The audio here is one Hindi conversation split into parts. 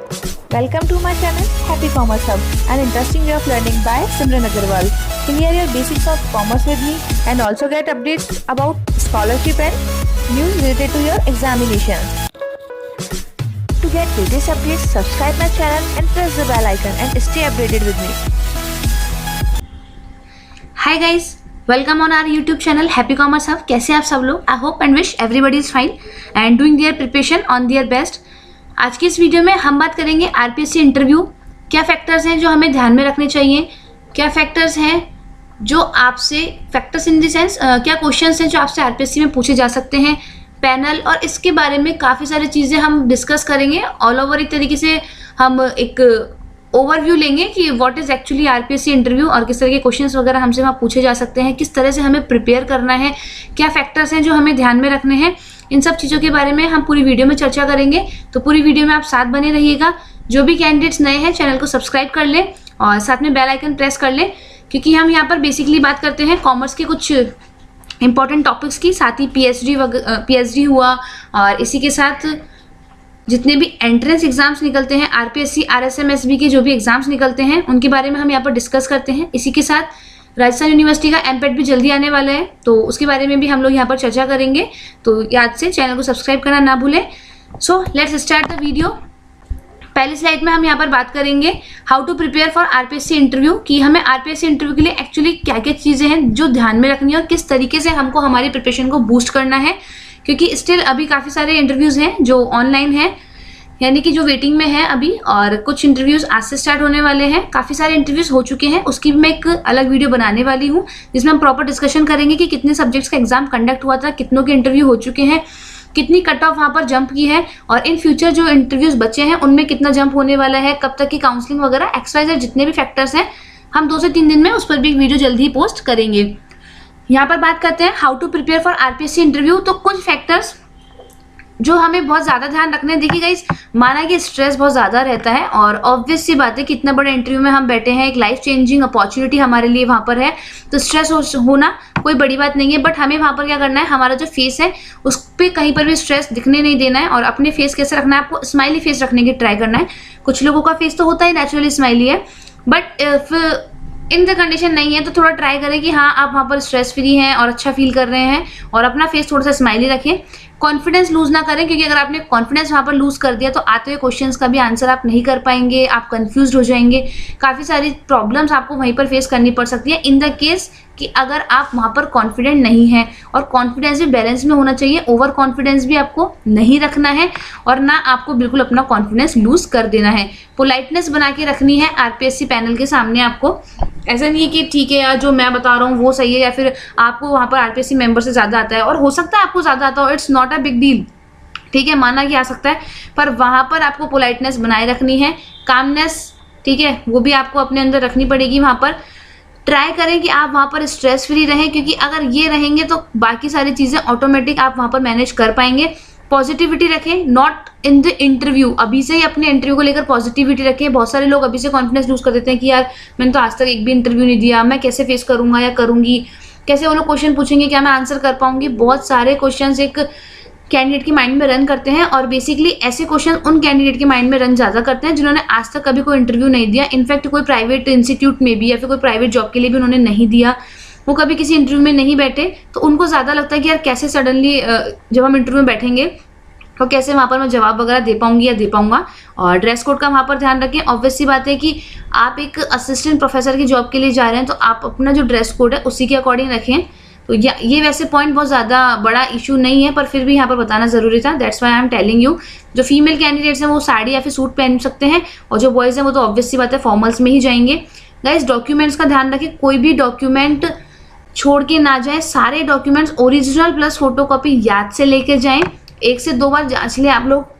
Welcome to my channel Happy Commerce Hub, an interesting way of learning by Simran Agarwal. Clear your basics of commerce with me and also get updates about scholarship and news related to your examinations. To get latest updates, subscribe my channel and press the bell icon and stay updated with me. Hi guys, welcome on our YouTube channel Happy Commerce Hub. कैसे आप सब लोग? I hope and wish everybody is fine and doing their preparation on their best. आज की इस वीडियो में हम बात करेंगे आरपीएससी इंटरव्यू, क्या फैक्टर्स हैं जो हमें ध्यान में रखने चाहिए, क्या फैक्टर्स हैं जो आपसे फैक्टर्स इन द सेंस क्या क्वेश्चंस हैं जो आपसे आरपीएससी में पूछे जा सकते हैं, पैनल और इसके बारे में काफ़ी सारी चीज़ें हम डिस्कस करेंगे ऑल ओवर। एक तरीके से हम एक ओवरव्यू लेंगे कि what is actually RPSC interview और किस तरह के क्वेश्चंस वगैरह हमसे वहाँ पूछे जा सकते हैं, किस तरह से हमें प्रिपेयर करना है, क्या फैक्टर्स हैं जो हमें ध्यान में रखने हैं। इन सब चीज़ों के बारे में हम पूरी वीडियो में चर्चा करेंगे, तो पूरी वीडियो में आप साथ बने रहिएगा। जो भी कैंडिडेट्स नए हैं चैनल को सब्सक्राइब कर लें और साथ में बेल आइकन प्रेस कर लें, क्योंकि हम यहाँ पर बेसिकली बात करते हैं कॉमर्स के कुछ इंपॉर्टेंट टॉपिक्स की, साथ ही पीएचडी हुआ और इसी के साथ जितने भी एंट्रेंस एग्जाम्स निकलते हैं, आरपीएससी आरएसएमएसबी के जो भी एग्जाम्स निकलते हैं उनके बारे में हम यहाँ पर डिस्कस करते हैं। इसी के साथ राजस्थान यूनिवर्सिटी का एमपेट भी जल्दी आने वाला है, तो उसके बारे में भी हम लोग यहाँ पर चर्चा करेंगे। तो याद से चैनल को सब्सक्राइब करना ना भूलें। So let's start the video. पहली स्लाइड में हम यहाँ पर बात करेंगे how to prepare for RPSC interview, कि हमें आरपीएससी इंटरव्यू के लिए एक्चुअली क्या क्या चीज़ें हैं जो ध्यान में रखनी है और किस तरीके से हमको हमारी प्रिपरेशन को बूस्ट करना है, क्योंकि स्टिल अभी काफ़ी सारे इंटरव्यूज़ हैं जो ऑनलाइन हैं, यानी कि जो वेटिंग में है अभी, और कुछ इंटरव्यूज़ आज से स्टार्ट होने वाले हैं। काफ़ी सारे इंटरव्यूज़ हो चुके हैं, उसकी भी मैं एक अलग वीडियो बनाने वाली हूँ जिसमें हम प्रॉपर डिस्कशन करेंगे कि कितने सब्जेक्ट्स का एग्जाम कंडक्ट हुआ था, कितनों के इंटरव्यू हो चुके हैं, कितनी कट ऑफ वहाँ पर जंप की है और इन फ्यूचर जो इंटरव्यूज़ बचे हैं उनमें कितना जंप होने वाला है, कब तक की काउंसलिंग वगैरह एक्सवाइजेड जितने भी फैक्टर्स हैं हम 2 से 3 दिन में उस पर भी एक वीडियो जल्दी ही पोस्ट करेंगे। यहाँ पर बात करते हैं how to prepare for RPSC interview. तो कुछ फैक्टर्स जो हमें बहुत ज़्यादा ध्यान रखने, देखिए गाइस, माना कि स्ट्रेस बहुत ज़्यादा रहता है और ऑब्वियस सी बात है कि इतना बड़े इंटरव्यू में हम बैठे हैं, एक लाइफ चेंजिंग अपॉर्चुनिटी हमारे लिए वहाँ पर है, तो स्ट्रेस होना कोई बड़ी बात नहीं है। बट हमें वहाँ पर क्या करना है, हमारा जो फेस है उस पर कहीं पर भी स्ट्रेस दिखने नहीं देना है और अपने फेस कैसे रखना है, आपको स्माइली फेस रखने की ट्राई करना है। कुछ लोगों का फेस तो होता ही नेचुरली स्माइली है, but if in the condition नहीं है तो थोड़ा ट्राई करें कि हाँ आप वहाँ पर स्ट्रेस फ्री हैं और अच्छा फील कर रहे हैं और अपना फेस थोड़ा सा स्माइली रखें। कॉन्फिडेंस लूज ना करें, क्योंकि अगर आपने कॉन्फिडेंस वहाँ पर लूज कर दिया तो आते हुए क्वेश्चंस का भी आंसर आप नहीं कर पाएंगे, आप कंफ्यूज हो जाएंगे, काफ़ी सारी प्रॉब्लम्स आपको वहीं पर फेस करनी पड़ सकती है इन द केस कि अगर आप वहाँ पर कॉन्फिडेंट नहीं हैं। और कॉन्फिडेंस भी बैलेंस में होना चाहिए, ओवर कॉन्फिडेंस भी आपको नहीं रखना है और ना आपको बिल्कुल अपना कॉन्फिडेंस लूज कर देना है। पोलाइटनेस बना के रखनी है आरपीएससी पैनल के सामने आपको। ऐसा नहीं है कि ठीक है यार जो मैं बता रहा हूँ वो सही है या फिर आपको वहाँ पर आरपीएससी मेंबर से ज़्यादा आता है, और हो सकता है आपको ज़्यादा आता हो, it's not a big deal, ठीक है, माना कि आ सकता है, पर वहाँ पर आपको पोलाइटनेस बनाए रखनी है, कामनेस, ठीक है, वो भी आपको अपने अंदर रखनी पड़ेगी। वहाँ पर ट्राई करें कि आप वहाँ पर स्ट्रेस फ्री रहें, क्योंकि अगर ये रहेंगे तो बाकी सारी चीज़ें ऑटोमेटिक आप वहाँ पर मैनेज कर पाएंगे। पॉजिटिविटी रखें, नॉट इन द इंटरव्यू, अभी से ही अपने इंटरव्यू को लेकर पॉजिटिविटी रखें। बहुत सारे लोग अभी से कॉन्फिडेंस लूज कर देते हैं कि यार मैंने तो आज तक एक भी इंटरव्यू नहीं दिया, मैं कैसे फेस करूँगा या करूँगी, कैसे वो लोग क्वेश्चन पूछेंगे, क्या मैं आंसर कर पाऊँगी। बहुत सारे क्वेश्चन एक कैंडिडेट के माइंड में रन करते हैं और बेसिकली ऐसे क्वेश्चन उन कैंडिडेट के माइंड में रन ज़्यादा करते हैं जिन्होंने आज तक कभी कोई इंटरव्यू नहीं दिया, इनफैक्ट कोई प्राइवेट इंस्टीट्यूट में भी या फिर कोई प्राइवेट जॉब के लिए भी उन्होंने नहीं दिया, वो कभी किसी इंटरव्यू में नहीं बैठे, तो उनको ज़्यादा लगता है कि यार कैसे सडनली जब हम इंटरव्यू में बैठेंगे तो कैसे वहाँ पर मैं जवाब वगैरह दे पाऊँगी या दे पाऊँगा। और ड्रेस कोड का वहाँ पर ध्यान रखें। ऑब्वियस सी बात है कि आप एक असिस्टेंट प्रोफेसर की जॉब के लिए जा रहे हैं तो आप अपना जो ड्रेस कोड है उसी के अकॉर्डिंग रखें। तो ये वैसे पॉइंट बहुत ज़्यादा बड़ा इशू नहीं है, पर फिर भी यहाँ पर बताना ज़रूरी था, that's why I am telling you. जो फीमेल कैंडिडेट्स हैं वो साड़ी या फिर सूट पहन सकते हैं और जो बॉयज़ हैं वो तो ऑब्वियस सी बात है फॉर्मल्स में ही जाएंगे। गाइस, डॉक्यूमेंट्स का ध्यान रखें, कोई भी डॉक्यूमेंट छोड़ के ना जाए, सारे डॉक्यूमेंट्स ओरिजिनल प्लस फोटोकॉपी याद से लेके जाएँ। 1 से 2 बार जांच लें आप लोग,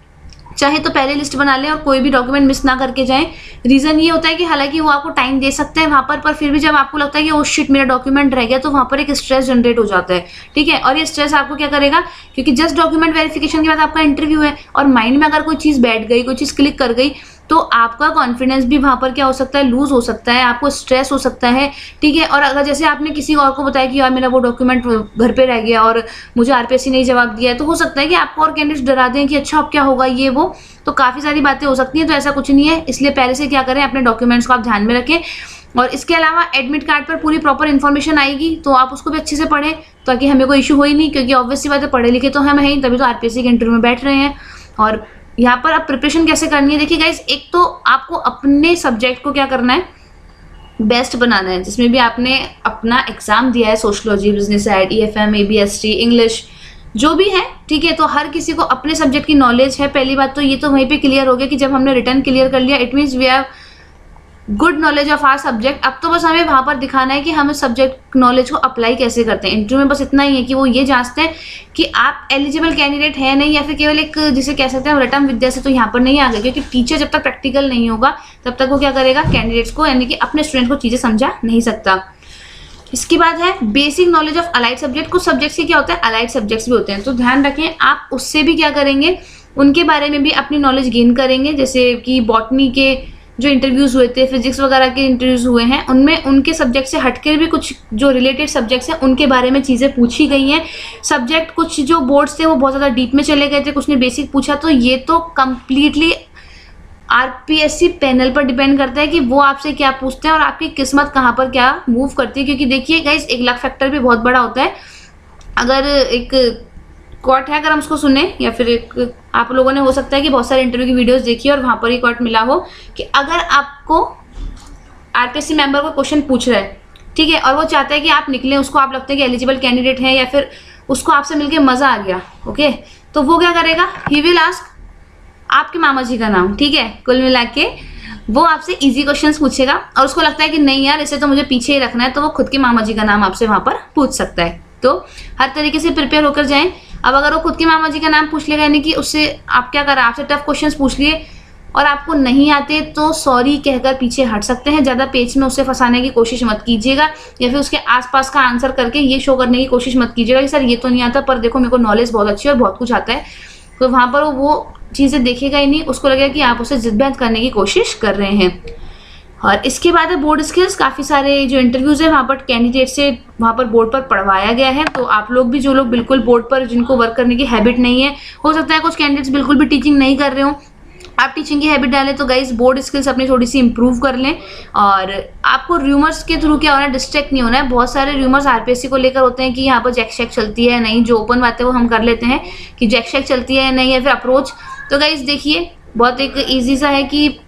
चाहे तो पहले लिस्ट बना लें और कोई भी डॉक्यूमेंट मिस ना करके जाएं। रीज़न ये होता है कि हालांकि वो आपको टाइम दे सकते हैं वहाँ पर फिर भी जब आपको लगता है कि ओ शिट मेरा डॉक्यूमेंट रह गया, तो वहाँ पर एक स्ट्रेस जनरेट हो जाता है, ठीक है। और ये स्ट्रेस आपको क्या करेगा, क्योंकि जस्ट डॉक्यूमेंट वेरिफिकेशन के बाद आपका इंटरव्यू है और माइंड में अगर कोई चीज़ बैठ गई, कोई चीज़ क्लिक कर गई, तो आपका कॉन्फिडेंस भी वहाँ पर क्या हो सकता है, लूज हो सकता है, आपको स्ट्रेस हो सकता है, ठीक है। और अगर जैसे आपने किसी और को बताया कि यार मेरा वो डॉक्यूमेंट घर पे रह गया और मुझे आरपीएससी ने जवाब दिया है, तो हो सकता है कि आपको और कैंडिडेट्स डरा दें कि अच्छा अब क्या होगा ये वो, तो काफ़ी सारी बातें हो सकती हैं। तो ऐसा कुछ नहीं है, इसलिए पहले से क्या करें, अपने डॉक्यूमेंट्स को आप ध्यान में रखें। और इसके अलावा एडमिट कार्ड पर पूरी प्रॉपर इन्फॉर्मेशन आएगी, तो आप उसको भी अच्छे से पढ़ें ताकि हमें कोई इशू हो ही नहीं, क्योंकि ऑब्वियसली बात है पढ़े लिखे तो हम हैं, तभी तो आरपीएससी के इंटरव्यू में बैठ रहे हैं। और यहाँ पर अब प्रिपरेशन कैसे करनी है, देखिए गाइज, एक तो आपको अपने सब्जेक्ट को क्या करना है, बेस्ट बनाना है। जिसमें भी आपने अपना एग्जाम दिया है, sociology, business add, EFM, एबीएसटी, English, जो भी है, ठीक है, तो हर किसी को अपने सब्जेक्ट की नॉलेज है। पहली बात तो ये तो वहीं पे क्लियर हो गया कि जब हमने रिटर्न क्लियर कर लिया, it means we have good knowledge of our subject. अब तो बस हमें वहाँ पर दिखाना है कि हम इस सब्जेक्ट नॉलेज को अप्लाई कैसे करते हैं। इंटरव्यू में बस इतना ही है कि वो ये जांचते हैं कि आप एलिजिबल कैंडिडेट है नहीं, या फिर केवल एक जिसे कह सकते हैं रटम विद्या से तो यहाँ पर नहीं आ गए, क्योंकि टीचर जब तक प्रैक्टिकल नहीं होगा तब तक वो क्या करेगा, कैंडिडेट्स को यानी कि अपने स्टूडेंट को चीज़ें समझा नहीं सकता। इसके बाद है basic knowledge of allied subject. कुछ सब्जेक्ट्स के क्या होता है, अलाइड सब्जेक्ट्स भी होते हैं, तो ध्यान रखें आप उससे भी क्या करेंगे, उनके बारे में भी अपनी नॉलेज गेन करेंगे। जैसे कि बॉटनी के जो इंटरव्यूज़ हुए थे, फिजिक्स वगैरह के इंटरव्यूज़ हुए हैं, उनमें उनके सब्जेक्ट से हटकर भी कुछ जो रिलेटेड सब्जेक्ट्स हैं उनके बारे में चीज़ें पूछी गई हैं। सब्जेक्ट कुछ जो बोर्ड्स थे वो बहुत ज़्यादा डीप में चले गए थे, कुछ ने बेसिक पूछा, तो ये तो कम्प्लीटली आरपीएससी पैनल पर डिपेंड करता है कि वो आपसे क्या पूछते हैं और आपकी किस्मत कहाँ पर क्या मूव करती है। क्योंकि देखिए गाइस, एक लक फैक्टर भी बहुत बड़ा होता है। अगर एक क्वाट है, अगर हम उसको सुने, या फिर एक आप लोगों ने हो सकता है कि बहुत सारे इंटरव्यू की वीडियोस देखी और वहाँ पर ही क्वाट मिला हो कि अगर आपको आरपीएससी मेंबर को क्वेश्चन पूछ रहा है, ठीक है, और वो चाहता है कि आप निकलें, उसको आप लगता है कि एलिजिबल कैंडिडेट हैं, या फिर उसको आपसे मिलकर मज़ा आ गया, ओके, तो वो क्या करेगा, ही विल आस्क आपके मामा जी का नाम, ठीक है। कुल मिला के वो आपसे इजी क्वेश्चंस पूछेगा, और उसको लगता है कि नहीं यार इसे तो मुझे पीछे ही रखना है, तो वो खुद के मामा जी का नाम आपसे वहाँ पर पूछ सकता है। तो हर तरीके से प्रिपेयर होकर जाएं। अब अगर वो खुद के मामा जी का नाम पूछ लेगा, यानी कि उससे आप क्या करें, आपसे टफ क्वेश्चंस पूछ लिए और आपको नहीं आते, तो सॉरी कहकर पीछे हट सकते हैं। ज़्यादा पेच में उसे फंसाने की कोशिश मत कीजिएगा, या फिर उसके आसपास का आंसर करके ये शो करने की कोशिश मत कीजिएगा कि सर ये तो नहीं आता, पर देखो मेरे को नॉलेज बहुत अच्छी है और बहुत कुछ आता है। तो वहाँ पर वो चीज़ें देखेगा ही नहीं, उसको लगेगा कि आप उसे जिद्दबहद करने की कोशिश कर रहे हैं। और इसके बाद है बोर्ड स्किल्स। काफ़ी सारे जो इंटरव्यूज़ है वहाँ पर कैंडिडेट से वहाँ पर बोर्ड पर पढ़वाया गया है, तो आप लोग भी, जो लोग बिल्कुल बोर्ड पर जिनको वर्क करने की हैबिट नहीं है, हो सकता है कुछ कैंडिडेट्स बिल्कुल भी टीचिंग नहीं कर रहे हो, आप टीचिंग की हैबिट डालें, तो गाइस बोर्ड स्किल्स अपनी थोड़ी सी इंप्रूव कर लें। और आपको र्यूमर्स के थ्रू क्या होना है, डिस्ट्रैक्ट नहीं होना है। बहुत सारे र्यूमर्स आरपीएससी को लेकर होते हैं कि यहाँ पर जैक शैक चलती है नहीं, जो ओपन बात है वो हम कर लेते हैं कि जैक शैक चलती है या नहीं, या फिर अप्रोच। तो गाइस देखिए, बहुत एक ईजी सा है कि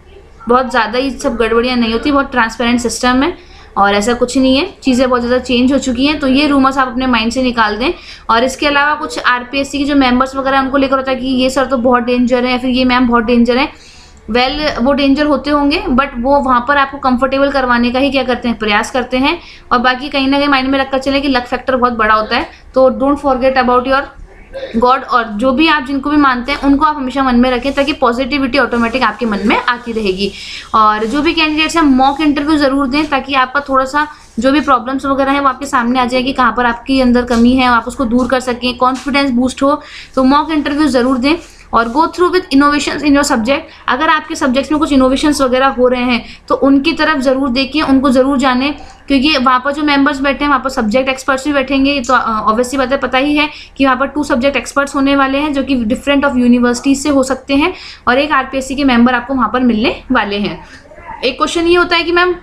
बहुत ज़्यादा ही सब गड़बड़ियाँ नहीं होती, बहुत ट्रांसपेरेंट सिस्टम है और ऐसा कुछ नहीं है। चीज़ें बहुत ज़्यादा चेंज हो चुकी हैं, तो ये रूमर्स आप अपने माइंड से निकाल दें। और इसके अलावा कुछ आरपीएससी के जो मेंबर्स वगैरह उनको लेकर होता है कि ये सर तो बहुत डेंजर है, या फिर ये मैम बहुत डेंजर है। वेल वो डेंजर होते होंगे, बट वो वहाँ पर आपको कंफर्टेबल करवाने का ही क्या करते हैं, प्रयास करते हैं। और बाकी कहीं ना कहीं माइंड में रखकर चले कि लक फैक्टर बहुत बड़ा होता है, तो don't forget about your God. और जो भी आप जिनको भी मानते हैं उनको आप हमेशा मन में रखें, ताकि पॉजिटिविटी ऑटोमेटिक आपके मन में आती रहेगी। और जो भी कैंडिडेट्स हैं मॉक इंटरव्यू ज़रूर दें, ताकि आपका थोड़ा सा जो भी प्रॉब्लम्स वगैरह हैं वो आपके सामने आ जाएगी, कहाँ पर आपके अंदर कमी है आप उसको दूर कर सकें, कॉन्फिडेंस बूस्ट हो। तो मॉक इंटरव्यू ज़रूर दें। और go through with innovations in your subject. अगर आपके सब्जेक्ट्स में कुछ इनोवेशंस वगैरह हो रहे हैं तो उनकी तरफ ज़रूर देखिए, उनको ज़रूर जानें, क्योंकि वहाँ पर जो मेंबर्स बैठे हैं वहाँ पर सब्जेक्ट एक्सपर्ट्स भी बैठेंगे। तो ऑब्वियसली बात है, पता ही है कि वहाँ पर 2 सब्जेक्ट एक्सपर्ट्स होने वाले हैं, जो कि डिफरेंट ऑफ यूनिवर्सिटीज़ से हो सकते हैं, और एक आरपीएससी के मेंबर आपको वहाँ पर मिलने वाले हैं। एक क्वेश्चन ये होता है कि मैम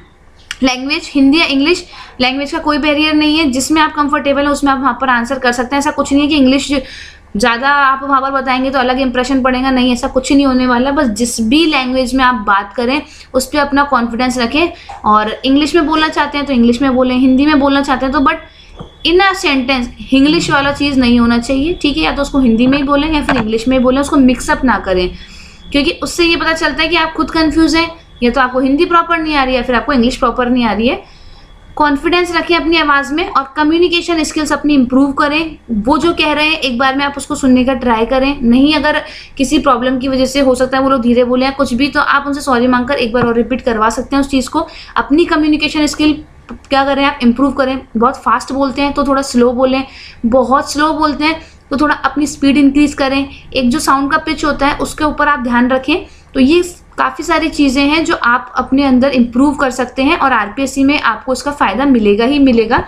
लैंग्वेज हिंदी या इंग्लिश, लैंग्वेज का कोई बैरियर नहीं है, जिसमें आप कंफर्टेबल हैं उसमें आप वहाँ पर आंसर कर सकते हैं। ऐसा कुछ नहीं है कि इंग्लिश ज़्यादा आप वहाँ पर बताएंगे तो अलग इंप्रेशन पड़ेगा, नहीं, ऐसा कुछ नहीं होने वाला। बस जिस भी लैंग्वेज में आप बात करें उस पर अपना कॉन्फिडेंस रखें। और इंग्लिश में बोलना चाहते हैं तो इंग्लिश में बोलें, हिंदी में बोलना चाहते हैं तो but in a sentence English वाला चीज़ नहीं होना चाहिए, ठीक है। या तो उसको हिंदी में ही बोलें या फिर इंग्लिश में ही बोलें, उसको मिक्सअप ना करें, क्योंकि उससे ये पता चलता है कि आप खुद कन्फ्यूज़ हैं, या तो आपको हिंदी प्रॉपर नहीं आ रही है या फिर आपको इंग्लिश प्रॉपर नहीं आ रही है। कॉन्फिडेंस रखें अपनी आवाज़ में, और कम्युनिकेशन स्किल्स अपनी इंप्रूव करें। वो जो कह रहे हैं एक बार में आप उसको सुनने का ट्राई करें। नहीं, अगर किसी प्रॉब्लम की वजह से हो सकता है वो लोग धीरे बोले या कुछ भी, तो आप उनसे सॉरी मांगकर एक बार और रिपीट करवा सकते हैं उस चीज़ को। अपनी कम्युनिकेशन स्किल क्या करें, आप इम्प्रूव करें। बहुत फास्ट बोलते हैं तो थोड़ा स्लो बोलें, बहुत स्लो बोलते हैं तो थोड़ा अपनी स्पीड इंक्रीज़ करें। एक जो साउंड का पिच होता है उसके ऊपर आप ध्यान रखें। तो ये काफ़ी सारी चीज़ें हैं जो आप अपने अंदर इम्प्रूव कर सकते हैं और आरपीएससी में आपको उसका फ़ायदा मिलेगा ही मिलेगा।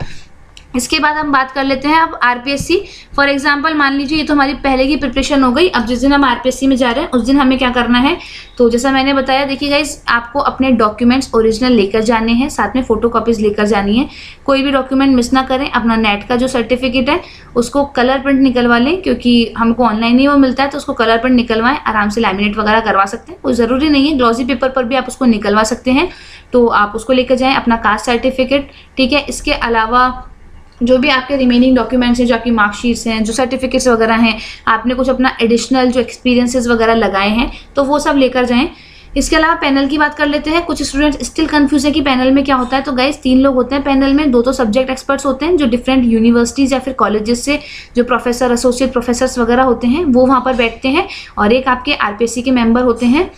इसके बाद हम बात कर लेते हैं अब आरपीएससी। फॉर एग्जांपल मान लीजिए ये तो हमारी पहले की प्रिपरेशन हो गई। अब जिस दिन हम आरपीएससी में जा रहे हैं उस दिन हमें क्या करना है, तो जैसा मैंने बताया, देखिए गाइस, आपको अपने डॉक्यूमेंट्स ओरिजिनल लेकर जाने हैं, साथ में फोटो कॉपीज लेकर जानी है। कोई भी डॉक्यूमेंट मिस ना करें। अपना नेट का जो सर्टिफिकेट है उसको कलर प्रिंट निकलवा लें, क्योंकि हमको ऑनलाइन ही वो मिलता है, तो उसको कलर प्रिंट निकलवाएं। आराम से लैमिनेट वगैरह करवा सकते हैं, कोई ज़रूरी नहीं है, ग्लॉसी पेपर पर भी आप उसको निकलवा सकते हैं, तो आप उसको लेकर जाएँ। अपना कास्ट सर्टिफिकेट, ठीक है। इसके अलावा जो भी आपके रिमेनिंग डॉक्यूमेंट्स हैं, जो आपकी मार्कशीट्स हैं, जो सर्टिफिकेट्स वगैरह हैं, आपने कुछ अपना एडिशनल जो एक्सपीरियंसेस वगैरह लगाए हैं तो वो सब लेकर जाएं। इसके अलावा पैनल की बात कर लेते हैं। कुछ स्टूडेंट्स स्टिल कंफ्यूज है कि पैनल में क्या होता है। तो गाइस 3 लोग होते हैं पैनल में। 2 तो सब्जेक्ट एक्सपर्ट्स होते हैं जो डिफरेंट यूनिवर्सिटीज़ या फिर कॉलेजेस से जो प्रोफेसर, एसोसिएट प्रोफेसर्स वगैरह होते हैं वो वहाँ पर बैठते हैं, और एक आपके आरपीएससी के मेंबर होते हैं।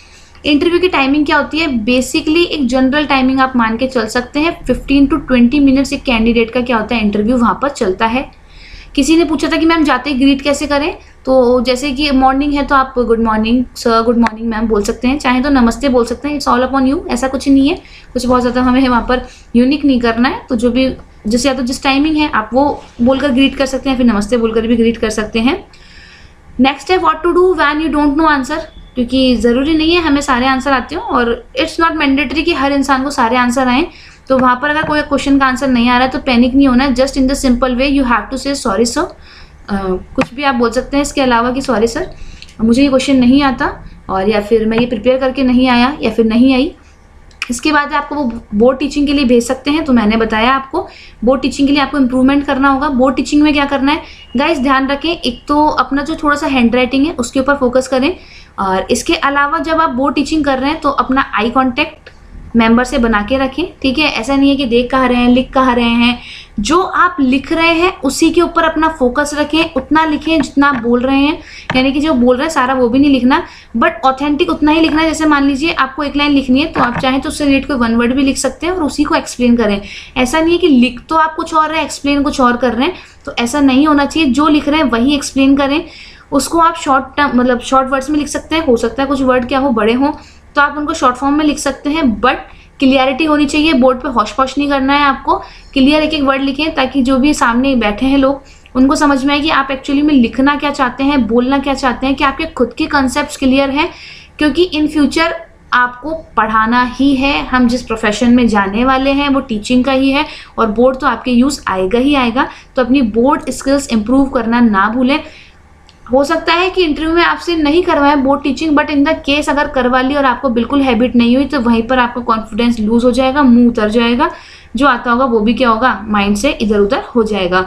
इंटरव्यू की टाइमिंग क्या होती है, बेसिकली एक जनरल टाइमिंग आप मान के चल सकते हैं। 15 to 20 मिनट्स एक कैंडिडेट का क्या होता है, इंटरव्यू वहाँ पर चलता है। किसी ने पूछा था कि मैम जाते ही ग्रीट कैसे करें, तो जैसे कि मॉर्निंग है तो आप good morning sir, good morning ma'am बोल सकते हैं, चाहे तो नमस्ते बोल सकते हैं, इट्स ऑल अपॉन यू। ऐसा कुछ नहीं है, कुछ बहुत ज़्यादा हमें वहाँ पर यूनिक नहीं करना है। तो जो भी जैसे या तो जिस टाइमिंग है आप वो बोलकर ग्रीट कर सकते हैं, फिर नमस्ते बोलकर भी ग्रीट कर सकते हैं। नेक्स्ट है what to do when you don't know answer, क्योंकि ज़रूरी नहीं है हमें सारे आंसर आते हो, और इट्स नॉट मैंडेटरी कि हर इंसान को सारे आंसर आएँ। तो वहाँ पर अगर कोई क्वेश्चन का आंसर नहीं आ रहा है तो पैनिक नहीं होना है। Just in the simple way you have to say sorry sir, कुछ भी आप बोल सकते हैं इसके अलावा कि सॉरी सर मुझे ये क्वेश्चन नहीं आता, और या फिर मैं ये प्रिपेयर करके नहीं आया या फिर नहीं आई। इसके बाद आपको वो बोर्ड टीचिंग के लिए भेज सकते हैं। तो मैंने बताया आपको बोर्ड टीचिंग के लिए आपको इम्प्रूवमेंट करना होगा। बोर्ड टीचिंग में क्या करना है गाइस, ध्यान रखें, एक तो अपना जो थोड़ा सा हैंड राइटिंग है उसके ऊपर फोकस करें, और इसके अलावा जब आप बोर्ड टीचिंग कर रहे हैं तो अपना आई कांटेक्ट मेंबर से बना के रखें, ठीक है। ऐसा नहीं है कि देख कहाँ रहे हैं, लिख कहाँ रहे हैं, जो आप लिख रहे हैं उसी के ऊपर अपना फोकस रखें। उतना लिखें जितना आप बोल रहे हैं, यानी कि जो बोल रहे हैं सारा वो भी नहीं लिखना, बट ऑथेंटिक उतना ही लिखना है। जैसे मान लीजिए आपको एक लाइन लिखनी है तो आप चाहें तो उससे रिलेटेड कोई 1 वर्ड भी लिख सकते हैं और उसी को एक्सप्लेन करें। ऐसा नहीं है कि लिख तो आप कुछ और रहे हैं, एक्सप्लेन कुछ और कर रहे हैं, तो ऐसा नहीं होना चाहिए। जो लिख रहे हैं वही एक्सप्लेन करें। उसको आप शॉर्ट टर्म मतलब शॉर्ट वर्ड्स में लिख सकते हैं। हो सकता है कुछ वर्ड क्या हो, बड़े हों, तो आप उनको शॉर्ट फॉर्म में लिख सकते हैं, बट क्लियरिटी होनी चाहिए। बोर्ड पे हौश पौश नहीं करना है आपको, क्लियर एक एक वर्ड लिखें ताकि जो भी सामने बैठे हैं लोग उनको समझ में आए कि आप एक्चुअली में लिखना क्या चाहते हैं, बोलना क्या चाहते हैं, कि आपके खुद के कॉन्सेप्ट्स क्लियर हैं। क्योंकि इन फ्यूचर आपको पढ़ाना ही है। हम जिस प्रोफेशन में जाने वाले हैं वो टीचिंग का ही है, और बोर्ड तो आपके यूज़ आएगा ही आएगा। तो अपनी बोर्ड स्किल्स इंप्रूव करना ना भूलें। हो सकता है कि इंटरव्यू में आपसे नहीं करवाए board teaching, but in the case अगर करवा ली और आपको बिल्कुल हैबिट नहीं हुई तो वहीं पर आपका कॉन्फिडेंस लूज हो जाएगा, मुंह उतर जाएगा, जो आता होगा वो भी क्या होगा, माइंड से इधर उधर हो जाएगा,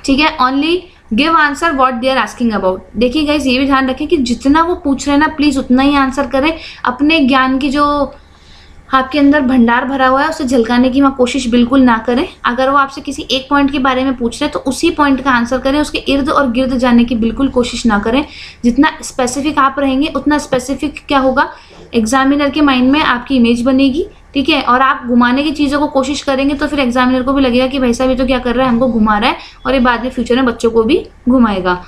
ठीक है। Only give answer what they are asking about. देखिए गाइस, ये भी ध्यान रखें कि जितना वो पूछ रहे हैं ना, प्लीज़ उतना ही आंसर करें। अपने ज्ञान की जो आपके अंदर भंडार भरा हुआ है उसे झलकाने की वहाँ कोशिश बिल्कुल ना करें। अगर वो आपसे किसी एक पॉइंट के बारे में पूछ रहे हैं तो उसी पॉइंट का आंसर करें, उसके इर्द और गिर्द जाने की बिल्कुल कोशिश ना करें। जितना स्पेसिफिक आप रहेंगे उतना स्पेसिफिक क्या होगा, एग्जामिनर के माइंड में आपकी इमेज बनेगी, ठीक है। और आप घुमाने की चीज़ों को कोशिश करेंगे तो फिर एग्जामिनर को भी लगेगा कि भाई साहब ये तो क्या कर रहा है, हमको घुमा रहा है, और ये बाद में फ्यूचर में बच्चों को भी घुमाएगा।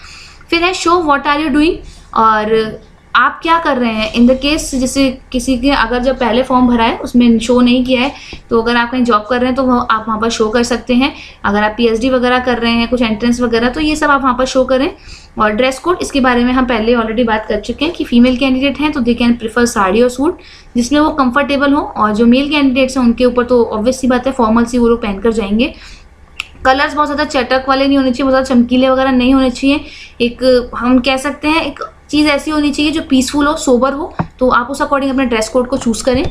फिर है show what are you doing, और आप क्या कर रहे हैं। इन द केस जैसे किसी के अगर जब पहले फॉर्म भरा है उसमें शो नहीं किया है, तो अगर आप कहीं जॉब कर रहे हैं तो वो आप वहाँ पर शो कर सकते हैं। अगर आप पीएचडी वगैरह कर रहे हैं, कुछ एंट्रेंस वगैरह, तो ये सब आप वहाँ पर शो करें। और ड्रेस कोड, इसके बारे में हम पहले ऑलरेडी बात कर चुके हैं कि फीमेल कैंडिडेट हैं तो दे कैन प्रीफर साड़ी और सूट जिसमें वो कंफर्टेबल हो, और जो मेल कैंडिडेट्स हैं उनके ऊपर तो ऑब्वियस सी बात है फॉर्मल सी वो लोग पहन कर जाएंगे। कलर्स बहुत ज़्यादा चटक वाले नहीं होने चाहिए, बहुत ज़्यादा चमकीले वगैरह नहीं होने चाहिए। एक हम कह सकते हैं एक चीज़ ऐसी होनी चाहिए जो पीसफुल हो, सोबर हो, तो आप उस अकॉर्डिंग अपने ड्रेस कोड को चूज़ करें।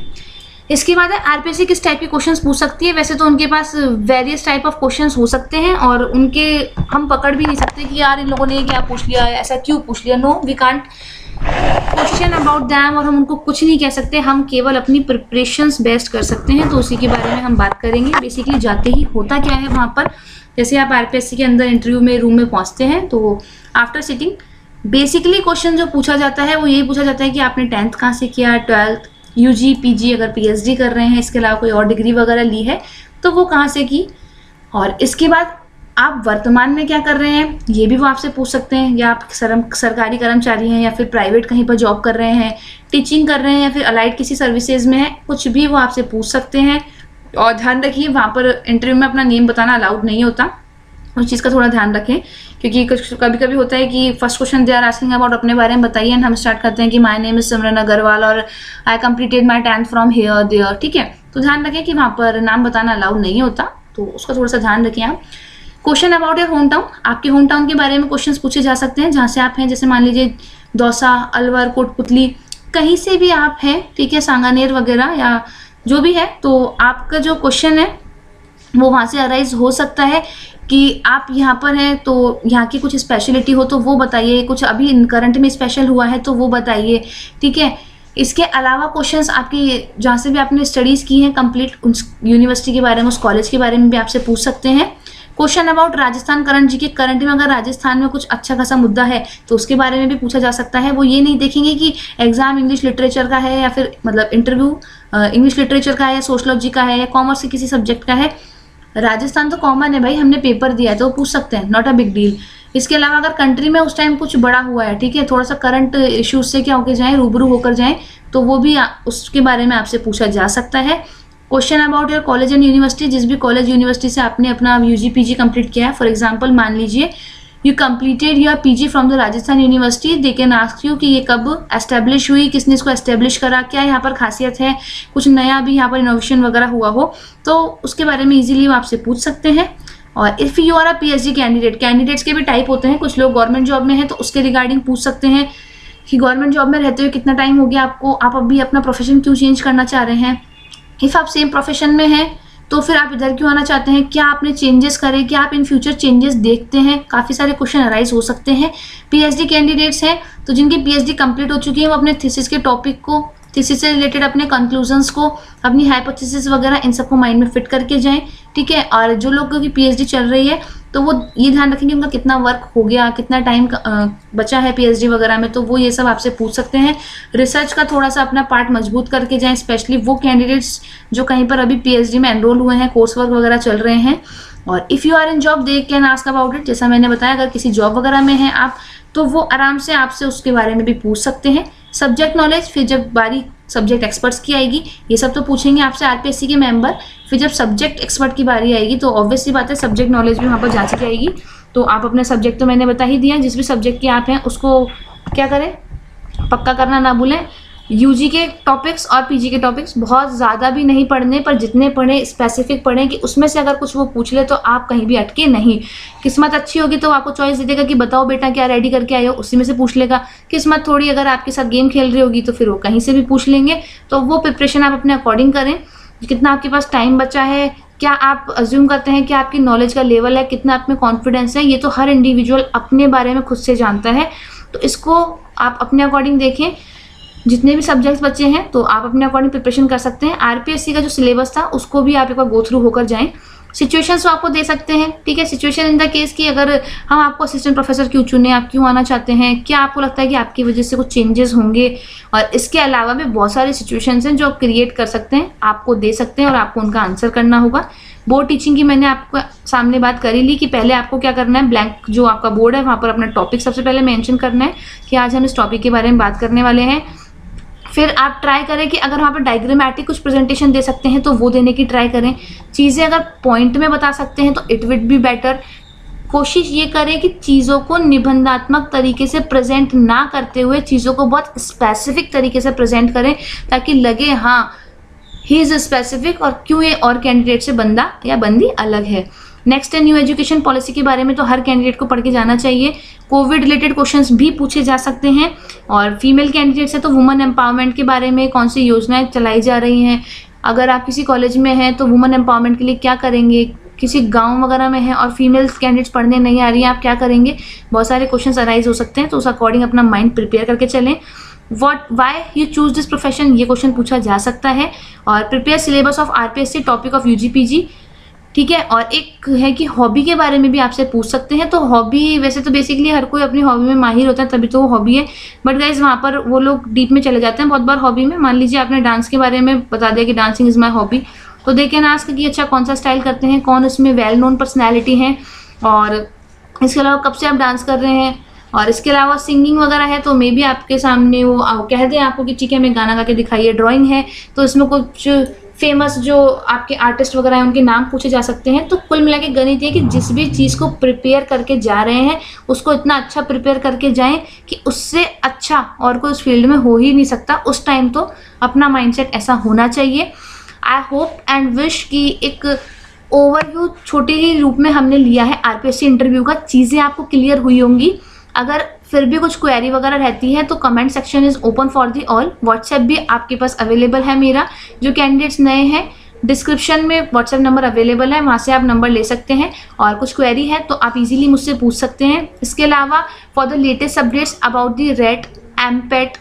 इसके बाद आरपीएससी किस टाइप के क्वेश्चंस पूछ सकती है। वैसे तो उनके पास वेरियस टाइप ऑफ क्वेश्चंस हो सकते हैं, और उनके हम पकड़ भी नहीं सकते कि यार इन लोगों ने क्या पूछ लिया, ऐसा क्यों पूछ लिया। No, we can't question about them, और हम उनको कुछ नहीं कह सकते। हम केवल अपनी प्रिपरेशंस बेस्ट कर सकते हैं, तो उसी के बारे में हम बात करेंगे। बेसिकली जाते ही होता क्या है वहाँ पर, जैसे आप आरपीएससी के अंदर इंटरव्यू में रूम में पहुँचते हैं तो आफ्टर सिटिंग बेसिकली क्वेश्चन जो पूछा जाता है वो यही पूछा जाता है कि आपने 10th कहाँ से किया, 12th, यूजी, पीजी, अगर पीएचडी कर रहे हैं, इसके अलावा कोई और डिग्री वगैरह ली है तो वो कहाँ से की। और इसके बाद आप वर्तमान में क्या कर रहे हैं ये भी वो आपसे पूछ सकते हैं, या आप सरकारी कर्मचारी हैं या फिर प्राइवेट कहीं पर जॉब कर रहे हैं, टीचिंग कर रहे हैं या फिर अलाइड किसी सर्विसेज में है, कुछ भी वो आपसे पूछ सकते हैं। और ध्यान रखिए वहाँ पर इंटरव्यू में अपना नेम बताना अलाउड नहीं होता, उस चीज़ का थोड़ा ध्यान रखें, क्योंकि कभी कभी होता है कि first question they are asking about अपने बारे में बताइए, एंड हम स्टार्ट करते हैं कि my name is Simran Agarwal और I completed my 10th from here there. ठीक है, तो ध्यान रखें कि वहाँ पर नाम बताना अलाउड नहीं होता, तो उसका थोड़ा सा ध्यान रखें आप। Question about your home town, आपके होम टाउन के बारे में क्वेश्चंस पूछे जा सकते हैं जहाँ से आप हैं, जैसे मान लीजिए दौसा, अलवर, कोटपुतली, कहीं से भी आप हैं, ठीक है, सांगानेर वगैरह या जो भी है, तो आपका जो क्वेश्चन है वो वहाँ से अराइज हो सकता है कि आप यहाँ पर हैं तो यहाँ की कुछ स्पेशलिटी हो तो वो बताइए, कुछ अभी करंट में स्पेशल हुआ है तो वो बताइए। ठीक है, इसके अलावा क्वेश्चंस आपकी जहाँ से भी आपने स्टडीज़ की हैं कंप्लीट, उस यूनिवर्सिटी के बारे में, उस कॉलेज के बारे में भी आपसे पूछ सकते हैं। क्वेश्चन अबाउट राजस्थान करंट जी के, करंट में अगर राजस्थान में कुछ अच्छा खासा मुद्दा है तो उसके बारे में भी पूछा जा सकता है। वो ये नहीं देखेंगे कि एग्जाम इंग्लिश लिटरेचर का है या फिर मतलब इंटरव्यू इंग्लिश लिटरेचर का है या सोशलॉजी का है या कॉमर्स के किसी सब्जेक्ट का है। राजस्थान तो कॉमन है भाई, हमने पेपर दिया है तो वो पूछ सकते हैं, नॉट अ बिग डील। इसके अलावा अगर कंट्री में उस टाइम कुछ बड़ा हुआ है, ठीक है, थोड़ा सा करंट इश्यूज से क्या होकर जाए, रूबरू होकर जाए, तो वो भी उसके बारे में आपसे पूछा जा सकता है। Question about your college and university, जिस भी कॉलेज यूनिवर्सिटी से आपने अपना यूजी पीजी कंप्लीट किया है, फॉर एग्जांपल मान लीजिए you completed your PG from the Rajasthan university, they can ask you कि ये कब एस्टेब्लिश हुई, किसने इसको एस्टेब्लिश करा, क्या यहाँ पर खासियत है, कुछ नया भी यहाँ पर इनोवेशन वगैरह हुआ हो, तो उसके बारे में इजीली वो आपसे पूछ सकते हैं। और if you are a PhD candidate, candidates के भी टाइप होते हैं, कुछ लोग गवर्नमेंट जॉब में हैं तो उसके रिगार्डिंग पूछ सकते हैं कि गवर्नमेंट जॉब में रहते हुए कितना टाइम हो गया आपको, आप अभी अपना प्रोफेशन क्यों चेंज करना चाह रहे हैं। इफ़ आप सेम प्रोफेशन में हैं तो फिर आप इधर क्यों आना चाहते हैं, क्या आपने चेंजेस करे, क्या आप इन फ्यूचर चेंजेस देखते हैं, काफ़ी सारे क्वेश्चन अराइज हो सकते हैं। पीएचडी कैंडिडेट्स हैं तो जिनकी पीएचडी कंप्लीट हो चुकी है वो अपने थीसिस के टॉपिक को, थीसिस से रिलेटेड अपने कंक्लूजन्स को, अपनी हाइपोथेसिस वगैरह इन सबको माइंड में फिट करके जाएं। ठीक है, और जो लोगों की पीएचडी चल रही है तो वो ये ध्यान रखेंगे उनका कितना वर्क हो गया, कितना टाइम बचा है पीएचडी वगैरह में, तो वो ये सब आपसे पूछ सकते हैं। रिसर्च का थोड़ा सा अपना पार्ट मजबूत करके जाएं, स्पेशली वो कैंडिडेट्स जो कहीं पर अभी पीएचडी में एनरोल हुए हैं, कोर्स वर्क वगैरह चल रहे हैं। और if you are in job they can ask about it, जैसा मैंने बताया अगर किसी जॉब वगैरह में हैं आप तो वो आराम से आपसे उसके बारे में भी पूछ सकते हैं। सब्जेक्ट नॉलेज, फिर जब बारी सब्जेक्ट एक्सपर्ट्स की आएगी, ये सब तो पूछेंगे आपसे आरपीएससी के मेंबर, फिर जब सब्जेक्ट एक्सपर्ट की बारी आएगी तो ऑब्वियसली बात है सब्जेक्ट नॉलेज भी वहाँ पर जांची जाएगी। तो आप अपने सब्जेक्ट तो मैंने बता ही दिया, जिस भी सब्जेक्ट के आप हैं उसको क्या करें, पक्का करना ना भूलें। यूजी के टॉपिक्स और पीजी के टॉपिक्स बहुत ज़्यादा भी नहीं पढ़ने, पर जितने पढ़ें स्पेसिफिक पढ़ें कि उसमें से अगर कुछ वो पूछ ले तो आप कहीं भी अटके नहीं। किस्मत अच्छी होगी तो आपको चॉइस दे देगा कि बताओ बेटा क्या रेडी करके आए हो, उसी में से पूछ लेगा। किस्मत थोड़ी अगर आपके साथ गेम खेल रही होगी तो फिर वो कहीं से भी पूछ लेंगे। तो वो प्रिपरेशन आप अपने अकॉर्डिंग करें, कितना आपके पास टाइम बचा है, क्या आप अज्यूम करते हैं कि आपकी नॉलेज का लेवल है, कितना आप में कॉन्फिडेंस है, ये तो हर इंडिविजुअल अपने बारे में खुद से जानता है। तो इसको आप अपने अकॉर्डिंग देखें। जितने भी सब्जेक्ट्स बचे हैं तो आप अपने अकॉर्डिंग प्रिपरेशन कर सकते हैं। आरपीएससी का जो सिलेबस था उसको भी आप एक बार गो थ्रू होकर जाएं। सिचुएशंस तो आपको दे सकते हैं, ठीक है, सिचुएशन इन द केस कि अगर हम आपको असिस्टेंट प्रोफेसर क्यों चुने, आप क्यों आना चाहते हैं, क्या आपको लगता है कि आपकी वजह से कुछ चेंजेस होंगे, और इसके अलावा भी बहुत सारे सिचुएशंस हैं जो क्रिएट कर सकते हैं, आपको दे सकते हैं और आपको उनका आंसर करना होगा। बोर्ड टीचिंग की मैंने आपको सामने बात करी ली कि पहले आपको क्या करना है, ब्लैंक जो आपका बोर्ड है वहाँ पर अपना टॉपिक सबसे पहले मेंशन करना है कि आज हम इस टॉपिक के बारे में बात करने वाले हैं। फिर आप ट्राई करें कि अगर वहाँ पर डायग्रामेटिक कुछ प्रेजेंटेशन दे सकते हैं तो वो देने की ट्राई करें। चीज़ें अगर पॉइंट में बता सकते हैं तो इट विड बी बेटर। कोशिश ये करें कि चीज़ों को निबंधात्मक तरीके से प्रेजेंट ना करते हुए चीज़ों को बहुत स्पेसिफिक तरीके से प्रेजेंट करें, ताकि लगे हाँ ही इज़ स्पेसिफिक और क्यों ये और कैंडिडेट से बंदा या बंदी अलग है। नेक्स्ट है न्यू एजुकेशन पॉलिसी के बारे में तो हर कैंडिडेट को पढ़ के जाना चाहिए। कोविड रिलेटेड क्वेश्चंस भी पूछे जा सकते हैं। और फीमेल कैंडिडेट्स है तो वुमेन एम्पावरमेंट के बारे में कौन सी योजनाएं चलाई जा रही हैं, अगर आप किसी कॉलेज में हैं तो वुमेन एम्पावरमेंट के लिए क्या करेंगे, किसी गांव वगैरह में है और फीमेल कैंडिडेट्स पढ़ने नहीं आ रही हैं आप क्या करेंगे, बहुत सारे क्वेश्चंस अराइज हो सकते हैं। तो उस अकॉर्डिंग अपना माइंड प्रिपेयर करके चलें। Why you choose this profession, ये क्वेश्चन पूछा जा सकता है। और prepare syllabus of RPSC, topic of UG PG, ठीक है। और एक है कि हॉबी के बारे में भी आपसे पूछ सकते हैं। तो हॉबी वैसे तो बेसिकली हर कोई अपनी हॉबी में माहिर होता है तभी तो वो हॉबी है, बट गाइज वहाँ पर वो लोग डीप में चले जाते हैं बहुत बार हॉबी में। मान लीजिए आपने डांस के बारे में बता दिया कि डांसिंग इज़ माई हॉबी, तो दे कैन आस्क कि अच्छा कौन सा स्टाइल करते हैं, कौन इसमें वेल नोन पर्सनैलिटी हैं, और इसके अलावा कब से आप डांस कर रहे हैं, और इसके अलावा सिंगिंग वगैरह है तो मे भी आपके सामने वो कह दें आपको कि ठीक है हमें गाना गा के दिखाइए। ड्राइंग है तो इसमें कुछ फेमस जो आपके आर्टिस्ट वगैरह हैं उनके नाम पूछे जा सकते हैं। तो कुल मिला के गणित ये कि जिस भी चीज़ को प्रिपेयर करके जा रहे हैं उसको इतना अच्छा प्रिपेयर करके जाएं कि उससे अच्छा और कोई उस फील्ड में हो ही नहीं सकता। उस टाइम तो अपना माइंडसेट ऐसा होना चाहिए। आई होप एंड विश कि एक ओवरव्यू छोटे ही रूप में हमने लिया है आरपीएससी इंटरव्यू का, चीज़ें आपको क्लियर हुई होंगी। अगर फिर भी कुछ क्वेरी वगैरह रहती है तो comment section is open for the all. WhatsApp भी आपके पास अवेलेबल है मेरा, जो कैंडिडेट्स नए हैं डिस्क्रिप्शन में व्हाट्सएप नंबर अवेलेबल है, वहाँ से आप नंबर ले सकते हैं और कुछ क्वेरी है तो आप इजीली मुझसे पूछ सकते हैं। इसके अलावा for the latest updates about the rate, MPET,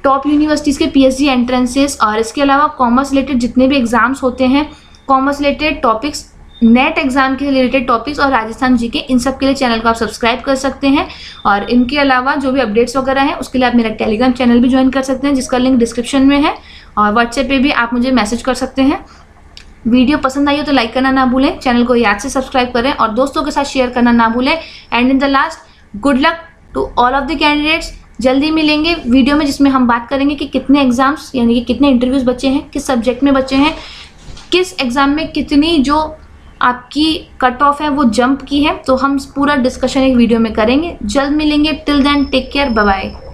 top universities के पीएचडी एंट्रेंसेस और इसके अलावा कॉमर्स रिलेटेड जितने भी एग्जाम्स होते हैं, commerce related topics, net exam के रिलेटेड टॉपिक्स और राजस्थान जीके, इन सब के लिए चैनल को आप सब्सक्राइब कर सकते हैं। और इनके अलावा जो भी अपडेट्स वगैरह हैं उसके लिए आप मेरा टेलीग्राम चैनल भी ज्वाइन कर सकते हैं जिसका लिंक डिस्क्रिप्शन में है, और व्हाट्सएप पे भी आप मुझे मैसेज कर सकते हैं। वीडियो पसंद आई हो तो लाइक करना ना भूलें, चैनल को याद से सब्सक्राइब करें और दोस्तों के साथ शेयर करना ना भूलें। And in the last, good luck to all of the candidates. जल्दी मिलेंगे वीडियो में जिसमें हम बात करेंगे कि कितने एग्जाम्स यानी कि कितने इंटरव्यूज़ बचे हैं, किस सब्जेक्ट में बचे हैं, किस एग्ज़ाम में कितनी जो आपकी कट ऑफ है वो जंप की है। तो हम पूरा डिस्कशन एक वीडियो में करेंगे। जल्द मिलेंगे। Till then take care, bye bye.